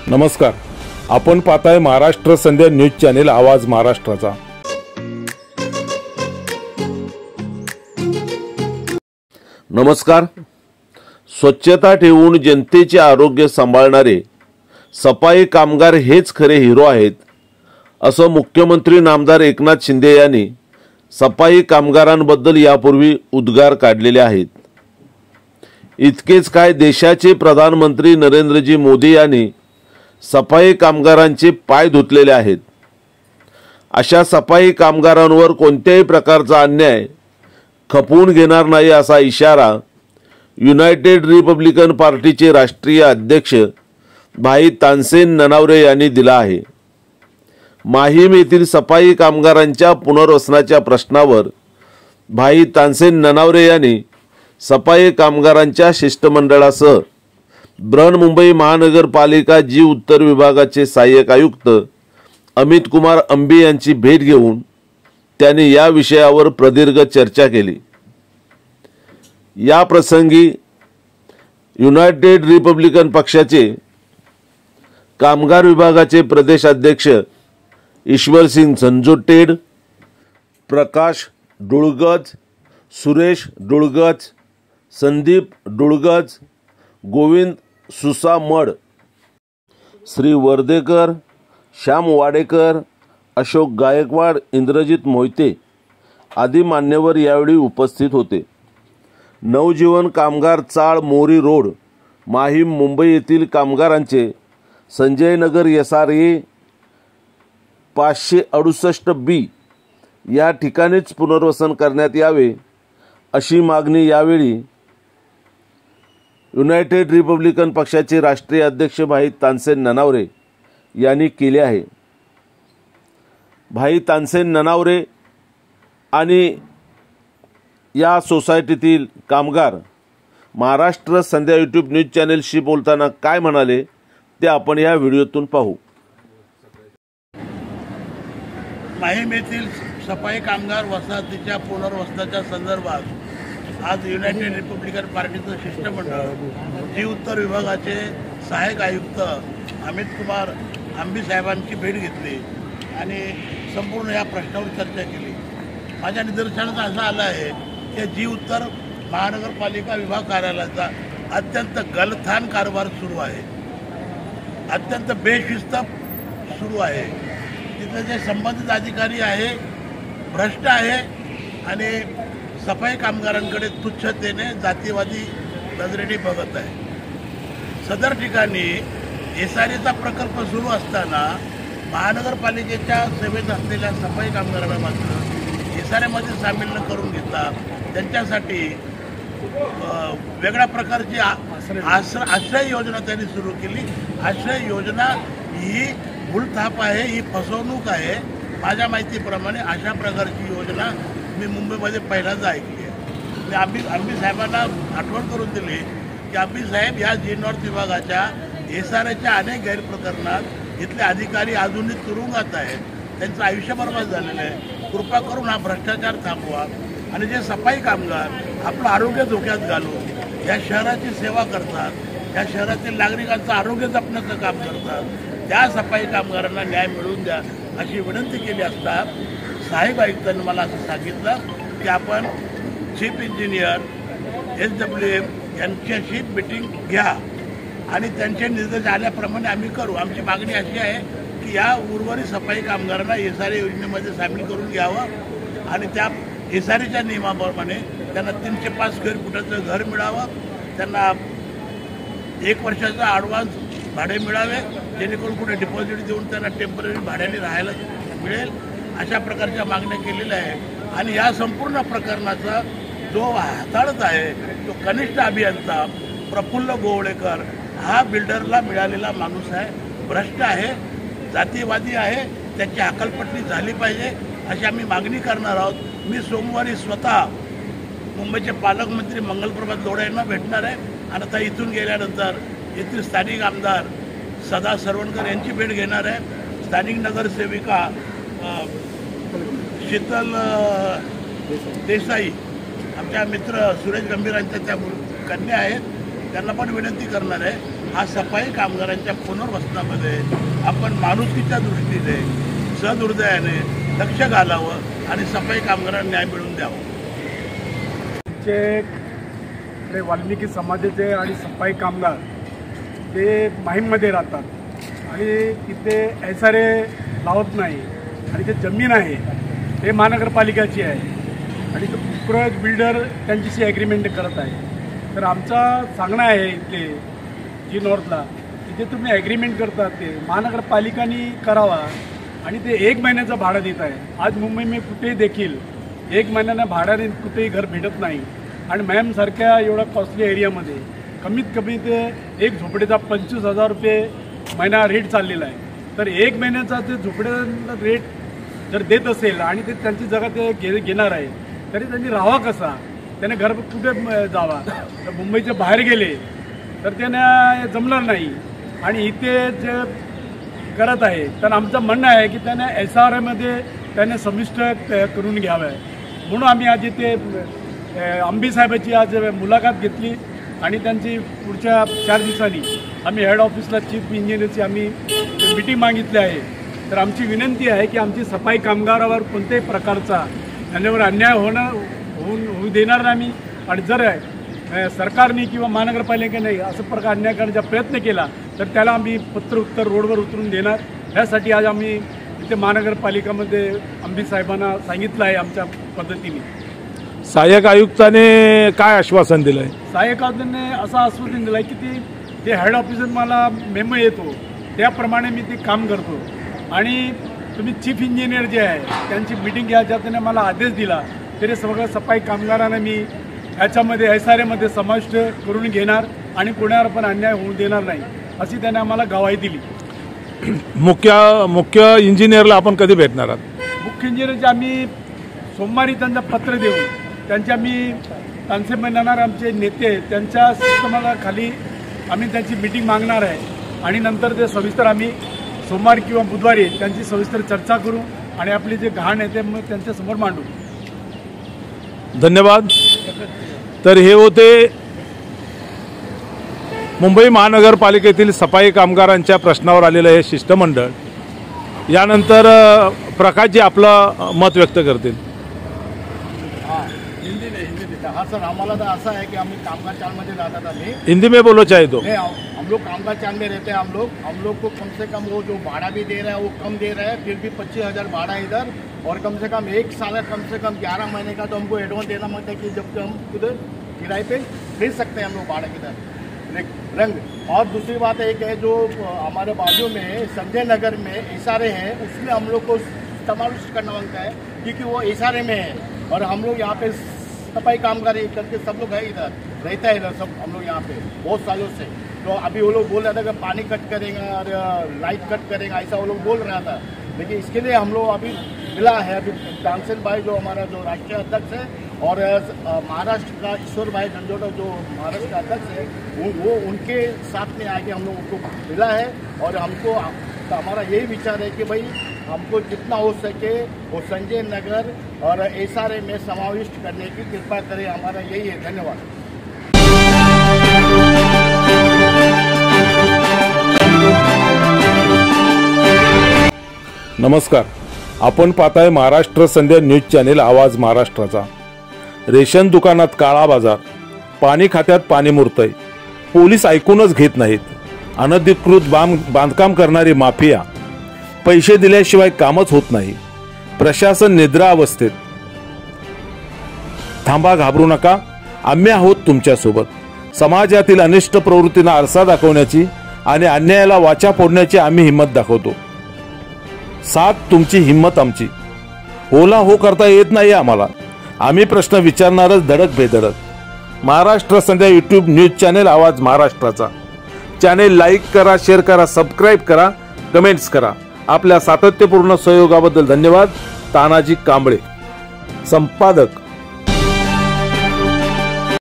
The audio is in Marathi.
नमस्कार, आपण पाहताय महाराष्ट्र संध्या न्यूज चॅनेल आवाज महाराष्ट्राचा। नमस्कार। स्वच्छता ठेवून जनतेचे आरोग्य सांभाळणारे सफाई कामगार हेच खरे हिरो आहेत, असं मुख्यमंत्री नामदार एकनाथ शिंदे यांनी सफाई कामगारांबद्दल यापूर्वी उद्गार काढलेले आहेत। इतकेच काय, देशाचे प्रधानमंत्री नरेंद्रजी मोदी यांनी सफाई कामगारांचे पाय धुतलेले आहेत। अशा सफाई कामगारांवर कोणत्याही प्रकारचा अन्याय खपवून घेणार नाही असा इशारा युनायटेड रिपब्लिकन पार्टीचे राष्ट्रीय अध्यक्ष भाई तानसेन ननावरे यांनी दिला आहे। माहीम येथील सफाई कामगारांच्या पुनर्वसनाच्या प्रश्नावर भाई तानसेन ननावरे यांनी सफाई कामगारांच्या शिष्टमंडळासह बृहन्मुंबई महानगरपालिका जी उत्तर विभागाचे सहाय्यक आयुक्त अमित कुमार अंबी यांची भेट घेऊन त्यांनी या विषयावर प्रदीर्घ चर्चा केली। या प्रसंगी युनायटेड रिपब्लिकन पक्षाचे कामगार विभागाचे प्रदेश अध्यक्ष ईश्वर सिंग संजोटेड, प्रकाश डुळगज, सुरेश डुळगज, संदीप डुळगज, गोविंद सुसामड, श्री वर्देकर, श्याम वाडेकर, अशोक गायकवाड, इंद्रजित मोहिते आदी मान्यवर यावेळी उपस्थित होते। नवजीवन कामगार चाळ मोरी रोड माहीम मुंबई येथील कामगारांचे संजय नगर SRA 568B या ठिकाणीच पुनर्वसन करण्यात यावे अशी मागणी यावेळी युनायटेड रिपब्लिकन पक्षाचे राष्ट्रीय अध्यक्ष भाई तानसेन ननावरे यांनी केली आहे। भाई तानसेन ननावरे आणि या सोसायटीतील कामगार महाराष्ट्र संध्या यूट्यूब न्यूज चॅनेलशी बोलताना काय म्हणाले ते आपण या व्हिडिओतून पाहू। माहीम येथील सफाई कामगार वसाहतीच्या पुनर्वसनाच्या संदर्भात आज युनायटेड रिपब्लिकन पार्टीचं शिष्टमंडळ जी उत्तर विभागाचे सहाय्यक आयुक्त अमित कुमार अंबी साहेबांची भेट घेतली आणि संपूर्ण या प्रश्नावर चर्चा केली। माझ्या निदर्शनास असं आलं आहे की जी उत्तर महानगरपालिका विभाग कार्यालयाचा अत्यंत गलथान कारभार सुरू आहे, अत्यंत बेशिस्त सुरू आहे। तिथे जे संबंधित अधिकारी आहे भ्रष्ट आहे आणि सफाई कामगारांकडे तुच्छतेने जातीवादी नजरेने बघत आहे। सदर ठिकाणी SRAचा प्रकल्प सुरू असताना महानगरपालिकेच्या सेवेत असलेल्या सफाई कामगारांना मात्र SRAमध्ये सामील न करून घेता त्यांच्यासाठी वेगळ्या प्रकारची आश्रय योजना त्यांनी सुरू केली। आश्रय योजना ही भूलथाप आहे, ही फसवणूक आहे। माझ्या माहितीप्रमाणे अशा प्रकारची योजना मी मुंबईमध्ये पहिल्यांदा ऐकली आहे। अंबी साहेबांना आठवण करून दिली की अंबी साहेब या जी नॉर्थ विभागाच्या SRAच्या अनेक गैरप्रकरणात इथले अधिकारी अजूनही तुरुंगात आहेत, त्यांचं आयुष्य बर्बाद झालेलं आहे। कृपा करून हा भ्रष्टाचार थांबवा आणि जे सफाई कामगार आपलं आरोग्य धोक्यात घालून या शहराची सेवा करतात, या शहरातील नागरिकांचं आरोग्य जपण्याचं काम करतात, त्या सफाई कामगारांना न्याय मिळवून द्या अशी विनंती केली असता सहाय्यक आयुक्तांनी मला असं सांगितलं की आपण चीफ इंजिनियर SWM यांच्याशी मीटिंग घ्या आणि त्यांचे निर्देश आल्याप्रमाणे आम्ही करू। आमची मागणी अशी आहे की या उर्वरित सफाई कामगारांना SRA योजनेमध्ये सामील करून घ्यावं आणि त्या SRAच्या नियमाप्रमाणे त्यांना 305 स्क्वेअर फुटाचं घर मिळावं, त्यांना 1 वर्षाचा ॲडव्हान्स भाडे मिळावे जेणेकरून कुठे डिपॉझिट देऊन त्यांना टेम्पररी भाड्याने राहायला मिळेल, अशा प्रकारच्या मागण्या केलेल्या आहे। आणि या संपूर्ण प्रकरणाचा जो हाताळत आहे तो कनिष्ठ अभियंता प्रफुल्ल गोवळेकर हा बिल्डरला मिळालेला माणूस आहे, भ्रष्ट आहे, जातीवादी आहे, त्याची हकालपट्टी झाली पाहिजे अशी आम्ही मागणी करणार आहोत। मी सोमवारी स्वतः मुंबईचे पालकमंत्री मंगलप्रभात लोढा यांना भेटणार आहे आणि आता इथून गेल्यानंतर येथील स्थानिक आमदार सदा सरवणकर यांची भेट घेणार आहे। स्थानिक नगरसेविका शीतल देसाई आमच्या मित्र सुरेश गंभीरांच्या त्या कन्या आहेत, त्यांना पण विनंती करणार आहे आज सफाई कामगारांच्या पुनर्वसनामध्ये आपण माणुसकीच्या दृष्टीने सदुर्दयाने लक्ष घालावं आणि सफाई कामगारांना न्याय मिळवून द्यावं. जे वाल्मिकी समाजाचे आणि सफाई कामगार ते माहीममध्ये राहतात आणि तिथे ऐसारे लावत नाही आणि जे जमीन आहे ते महानगरपालिकाची आहे आणि तो पुष्कळ बिल्डर त्यांच्याशी ॲग्रीमेंट करत आहे. तर आमचा सांगणं आहे इथले जी नॉर्थला तिथे तुम्ही ॲग्रीमेंट करतात ते महानगरपालिकांनी करावा आणि ते 1 महिन्याचं भाडं देत आहे. आज मुंबई में कुठेही देखील 1 महिन्यानं भाड्याने कुठेही घर भेटत नाही आणि मॅमसारख्या एवढ्या कॉस्टली एरियामध्ये कमीत कमी ते एक झोपडीचा 25,000 रुपये महिना रेट चाललेला आहे. तर 1 महिन्याचा ते झोपड्याचा रेट जर देत असेल आणि ते त्यांची जागा ते घेणार आहे तरी त्यांनी राहावा कसा, त्याने घर कुठे जावा. तर मुंबईच्या बाहेर गेले तर त्यांना जमणार नाही आणि इथे जे करत आहे तर आमचं म्हणणं आहे की त्यांना SRमध्ये त्याने समिष्ट करून घ्यावं. म्हणून आम्ही आज इथे अंबी साहेबाची आज मुलाखत घेतली आणि त्यांची पुढच्या 4 दिवसांनी आम्ही हेड ऑफिसला चीफ इंजिनियरची आम्ही मीटिंग मागितली आहे. तर आमची विनंती आहे की आमची सफाई कामगारावर कोणत्याही प्रकारचा त्यांच्यावर अन्याय होऊ देणार नाही आम्ही. आणि जर सरकारने किंवा महानगरपालिकेने असं प्रकार अन्याय करण्याचा प्रयत्न केला तर त्याला आम्ही पत्र उत्तर रोडवर उतरून देणार. ह्यासाठी आज आम्ही इथे महानगरपालिकामध्ये अंबी साहेबांना सांगितलं आहे आमच्या पद्धतीने. सहाय्यक आयुक्ताने काय आश्वासन दिलंय? सहाय्यक आयुक्तांनी असं आश्वासन दिलं आहे की ते हेड ऑफिसर मला मेमो येतो त्याप्रमाणे मी ते काम करतो आणि तुम्ही चीफ इंजिनियर जे आहे त्यांची मीटिंग घ्यायच्या त्याने मला आदेश दिला तरी सगळ्या सफाई कामगारांना मी ह्याच्यामध्ये SRमध्ये समाविष्ट करून घेणार आणि कोणावर पण अन्याय होऊ देणार नाही अशी त्याने आम्हाला ग्वाही दिली. मुख्य इंजिनियरला आपण कधी भेटणार आहात? मुख्य इंजिनियरचे आम्ही सोमवारी त्यांना पत्र देऊ त्यांचे आम्ही तानसे म्हणणार आमचे नेते त्यांच्या सिस्टमाला खाली आम्ही त्यांची मीटिंग मागणार आहे आणि नंतर ते सविस्तर आम्ही सोमवार किंवा बुधवारी त्यांची सविस्तर चर्चा करू आणि आपली जे गहाण आहे ते मग त्यांच्यासमोर मांडू. धन्यवाद. तर हे होते मुंबई महानगरपालिकेतील सफाई कामगारांच्या प्रश्नावर आलेलं हे शिष्टमंडळ. यानंतर प्रकाशजी आपलं मत व्यक्त करतील. हाँ सर, हमारा तो ऐसा है कि हम कामगार चाल में रहता था. हिंदी में बोलो चाहे तो. हम लोग कामगार चाल में रहते हैं. हम लोग को कम से कम वो जो भाड़ा भी दे रहा है वो कम दे रहा है. फिर भी 25,000 भाड़ा इधर और कम से कम 1 साल कम से कम 11 महीने का तो हमको एडवांस देना पड़ता है कि जब हम उधर किराए पे भेज सकते हैं हम लोग भाड़ा किधर रंग. और दूसरी बात एक है जो हमारे बाजू में संजय नगर में SRA है उसमें हम लोग को समाविष्ट करना बनता है क्योंकि वो SRA में है और हम लोग यहाँ पे सफाई कामगार करके सब लोग है इधर रहता है इधर सब हम लोग यहाँ पे बहुत सालों से. तो अभी वो लोग बोल रहा था कि पानी कट करेगा और लाइट कट करेगा ऐसा वो लोग बोल रहा था. लेकिन इसके लिए हम लोग अभी मिला है अभी तानसेन भाई जो हमारा जो राष्ट्रीय अध्यक्ष है और महाराष्ट्र का ईश्वर भाई झंझोटा जो महाराष्ट्र का अध्यक्ष है वो उनके साथ में आके हम लोग उनको मिला है. और हमको तो हमारा यही विचार है कि भाई हमको जितना हो सके वो संजय नगर और SRA में समाविष्ट करने की कृपा करें. हमारा यही है. धन्यवाद. नमस्कार. आपण पाहताय महाराष्ट्र संध्या न्यूज चॅनेल आवाज महाराष्ट्राचा. रेशन दुकानात काळा बाजार, पाणी खात्यात पाणी मुरतंय, पोलीस ऐकूनच घेत नाहीत, अनधिकृत बांधकाम करणारी माफिया, पैसे दिल्याशिवाय कामच होत नाही, प्रशासन निद्रा अवस्थेत. थांबा, घाबरू नका, आम्ही आहोत तुमच्यासोबत. समाजातील अनिष्ट प्रवृत्तींना आरसा दाखवण्याची आणि अन्यायाला वाचा फोडण्याची आम्ही हिंमत दाखवतो. साथ तुमची, हिंमत आमची. होला हो करता येत नाही आम्हाला. आम्ही प्रश्न विचारणारच धडक बेधडक. महाराष्ट्र संध्या यूट्यूब न्यूज चॅनेल आवाज महाराष्ट्राचा चॅनेल लाईक करा, शेअर करा, सबस्क्राईब करा, कमेंट्स करा. आपल्या सातत्यपूर्ण सहयोगाबद्दल धन्यवाद. तानाजी कांबळे, संपादक